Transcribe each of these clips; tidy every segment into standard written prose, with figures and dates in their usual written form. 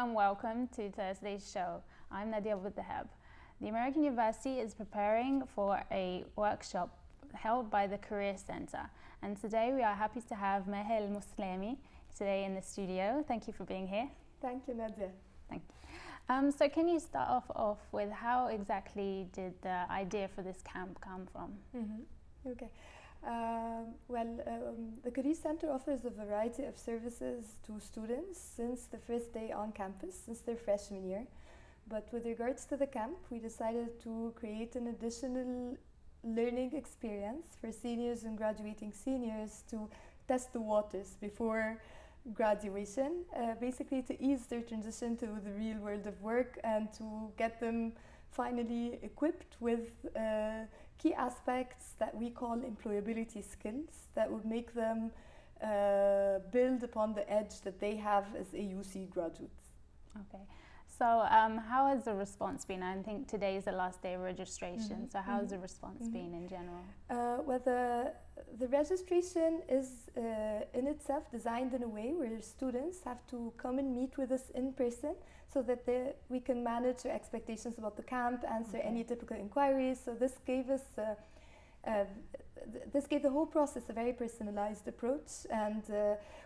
and welcome to Thursday's show. I'm Dalia with the Heb. The American University is preparing for a workshop held by the Career Center, and today we are happy to have Mehel Muslimi today in the studio. Thank you for being here. Thank you, Nadia. Thank you. So can you start off with how exactly did the idea for this camp come from? Okay. The Career Center offers a variety of services to students since the first day on campus, since their freshman year. But with regards to the camp, we decided to create an additional learning experience for seniors and graduating seniors to test the waters before graduation, basically to ease their transition to the real world of work and to get them finally equipped with key aspects that we call employability skills that would make them build upon the edge that they have as AUC graduates. Okay. So how has the response been? I think today is the last day of registration, so how has the response been in general? The registration is in itself designed in a way where students have to come and meet with us in person so that we can manage their expectations about the camp, answer any typical inquiries. So this gave us this gave the whole process a very personalized approach, and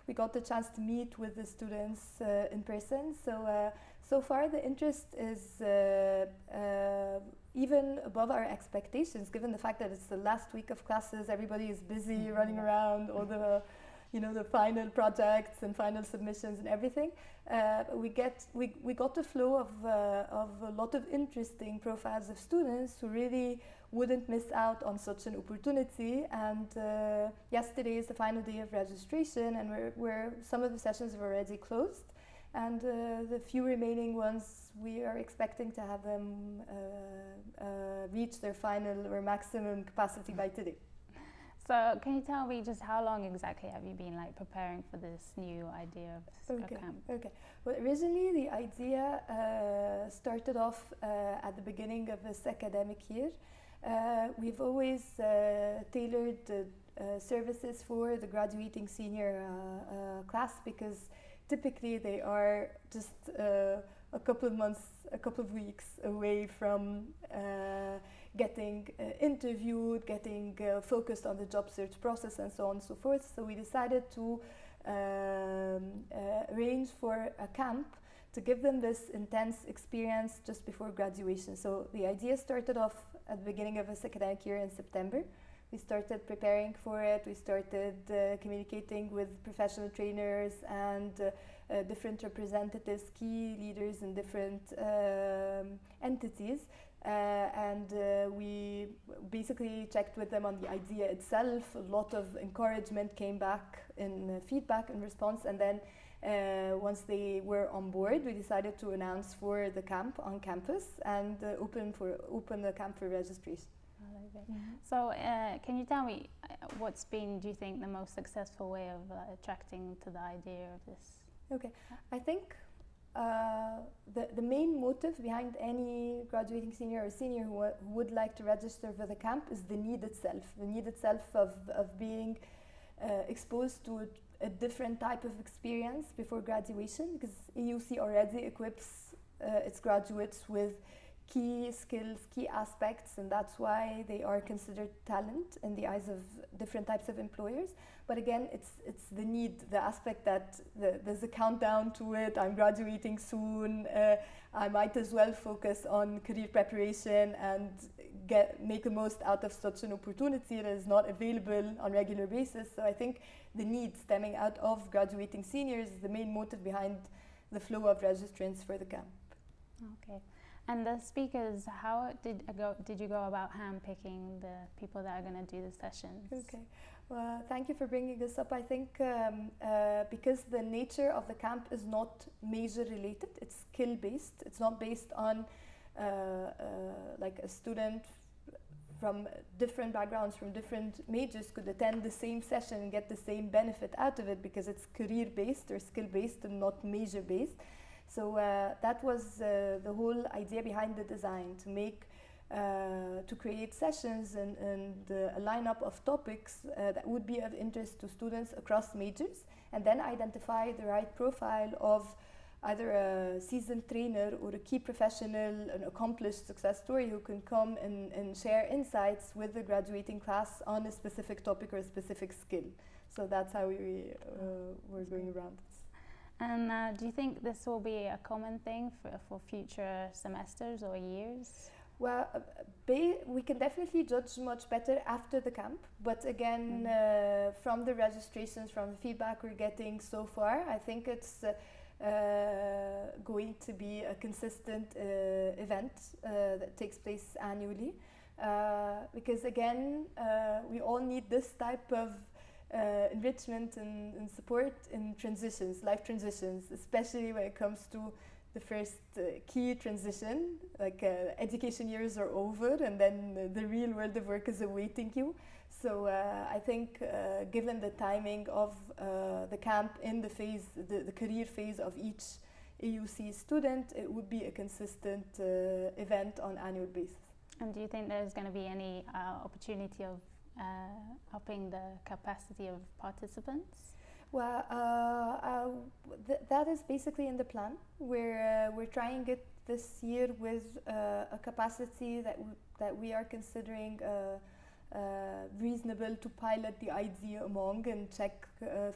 we got the chance to meet with the students in person. So far the interest is even above our expectations, given the fact that it's the last week of classes, everybody is busy running around, all the the final projects and final submissions and everything. We got the flow of a lot of interesting profiles of students who really wouldn't miss out on such an opportunity. And yesterday is the final day of registration, and where some of the sessions have already closed, and the few remaining ones we are expecting to have them reach their final or maximum capacity by today. So can you tell me just how long exactly have you been preparing for this new idea of a camp? Okay. Well, originally the idea started off at the beginning of this academic year. We've always tailored services for the graduating senior class because typically they are just a couple of months, a couple of weeks away from getting interviewed, getting focused on the job search process and so on and so forth. So we decided to arrange for a camp to give them this intense experience just before graduation. So the idea started off at the beginning of this academic year in September. We started preparing for it. We started communicating with professional trainers and different representatives, key leaders in different entities. We basically checked with them on the idea itself. A lot of encouragement came back in feedback and response, and then once they were on board, we decided to announce for the camp on campus and open the camp for registration. So can you tell me what's been, do you think, the most successful way of attracting to the idea of this? Okay, I think the main motive behind any graduating senior or senior who would like to register for the camp is the need itself of being exposed to a different type of experience before graduation, because AUC already equips its graduates with key skills, key aspects, and that's why they are considered talent in the eyes of different types of employers. But again, it's the need, the aspect that there's a countdown to it. I'm graduating soon. I might as well focus on career preparation and make the most out of such an opportunity that is not available on a regular basis. So I think the need stemming out of graduating seniors is the main motive behind the flow of registrants for the camp. Okay. And the speakers, how did you go about handpicking the people that are going to do the sessions? Okay, well, thank you for bringing this up. I think because the nature of the camp is not major related, it's skill based. It's not based on like a student from different backgrounds, from different majors could attend the same session and get the same benefit out of it, because it's career based or skill based and not major based. So that was the whole idea behind the design, to create sessions and a lineup of topics that would be of interest to students across majors, and then identify the right profile of either a seasoned trainer or a key professional, an accomplished success story who can come and share insights with the graduating class on a specific topic or a specific skill. So that's how we're going around this. And do you think this will be a common thing for future semesters or years? Well, we can definitely judge much better after the camp, but again, from the registrations, from the feedback we're getting so far, I think it's going to be a consistent event that takes place annually, because again, we all need this type of enrichment and support in transitions, life transitions, especially when it comes to the first key transition, like education years are over and then the real world of work is awaiting you. So I think given the timing of the camp in the phase, the career phase of each AUC student, it would be a consistent event on annual basis. And do you think there's going to be any opportunity of upping the capacity of participants? Well, that is basically in the plan. We're trying it this year with a capacity that we are considering reasonable to pilot the idea among and check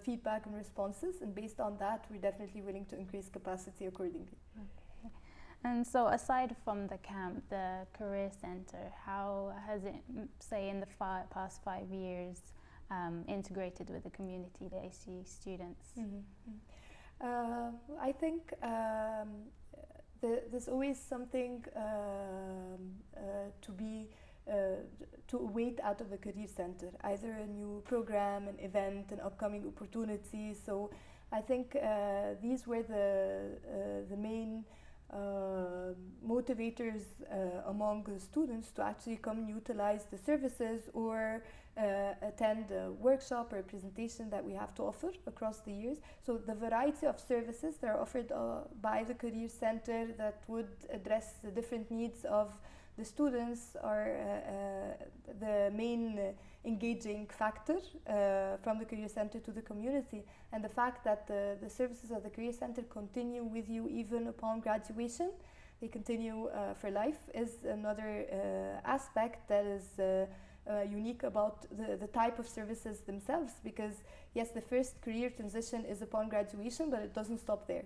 feedback and responses. And based on that, we're definitely willing to increase capacity accordingly. Okay. And so aside from the camp, the Career Center, how has it, say in the past 5 years, integrated with the community, the AC students? I think there's always something to await out of the Career Center, either a new program, an event, an upcoming opportunity. So I think these were the main motivators among the students to actually come and utilize the services or attend a workshop or a presentation that we have to offer across the years. So the variety of services that are offered by the Career Center that would address the different needs of the students are the main engaging factor from the Career Center to the community. And the fact that the services of the Career Center continue with you even upon graduation, they continue for life, is another aspect that is unique about the type of services themselves, because yes, the first career transition is upon graduation, but it doesn't stop there.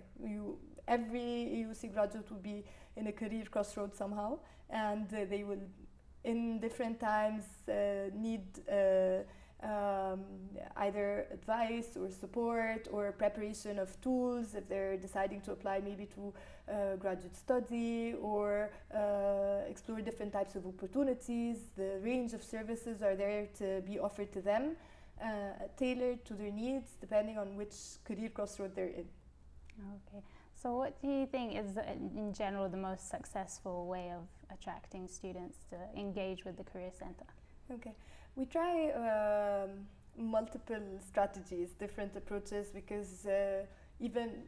Every AUC graduate will be in a career crossroad somehow, and they will in different times need either advice or support or preparation of tools if they're deciding to apply maybe to graduate study or explore different types of opportunities. The range of services are there to be offered to them, tailored to their needs depending on which career crossroad they're in. Okay. So what do you think is, in general, the most successful way of attracting students to engage with the Career Center? Okay. We try multiple strategies, different approaches, because even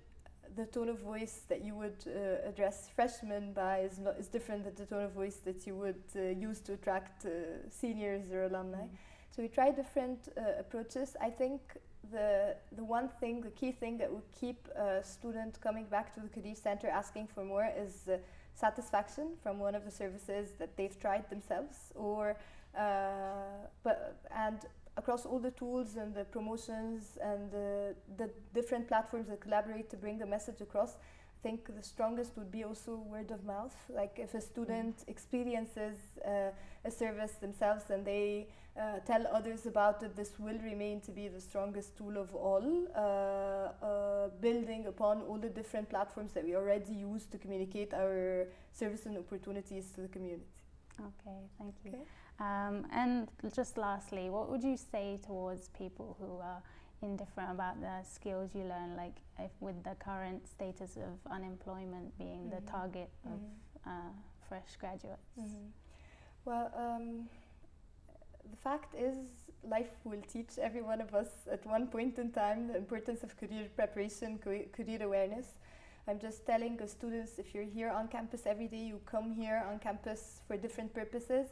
the tone of voice that you would address freshmen by is different than the tone of voice that you would use to attract seniors or alumni. So we try different approaches. I think the key thing that would keep a student coming back to the Career Center asking for more is satisfaction from one of the services that they've tried themselves, or and across all the tools and the promotions and the different platforms that collaborate to bring the message across. I think the strongest would be also word of mouth. Like if a student experiences a service themselves and they tell others about it, this will remain to be the strongest tool of all, building upon all the different platforms that we already use to communicate our services and opportunities to the community. Okay, thank you. Okay. And just lastly, what would you say towards people who are indifferent about the skills you learn, like if with the current status of unemployment being the target of fresh graduates? Well, the fact is, life will teach every one of us at one point in time the importance of career preparation, career awareness. I'm just telling the students, if you're here on campus every day, you come here on campus for different purposes.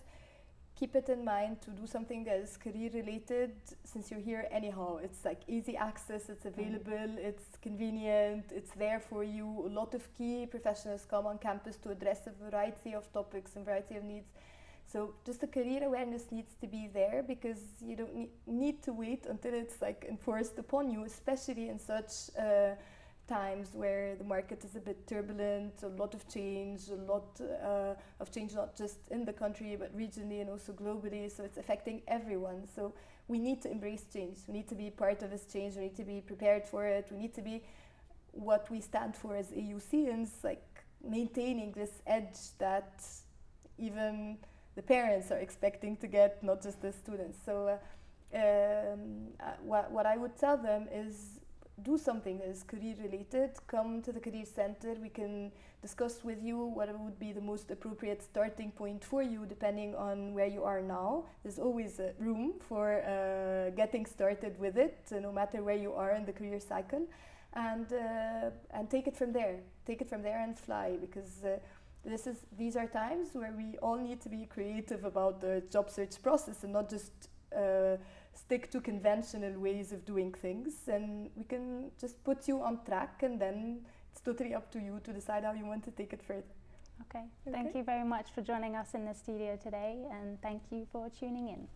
keep it in mind to do something that is career related, since you're here anyhow. It's like easy access, it's available, it's convenient, it's there for you. A lot of key professionals come on campus to address a variety of topics and variety of needs. So just the career awareness needs to be there, because you don't need to wait until it's like enforced upon you, especially in such times where the market is a bit turbulent, a lot of change, not just in the country but regionally and also globally, so it's affecting everyone. So we need to embrace change, we need to be part of this change, we need to be prepared for it, we need to be what we stand for as AUCians, like maintaining this edge that even the parents are expecting to get, not just the students. So what I would tell them is, do something that is career related, come to the career center, we can discuss with you what would be the most appropriate starting point for you depending on where you are now. There's always room for getting started with it, no matter where you are in the career cycle, and take it from there and fly, because these are times where we all need to be creative about the job search process and not just stick to conventional ways of doing things, and we can just put you on track, and then it's totally up to you to decide how you want to take it further. Okay. Thank you very much for joining us in the studio today, and thank you for tuning in.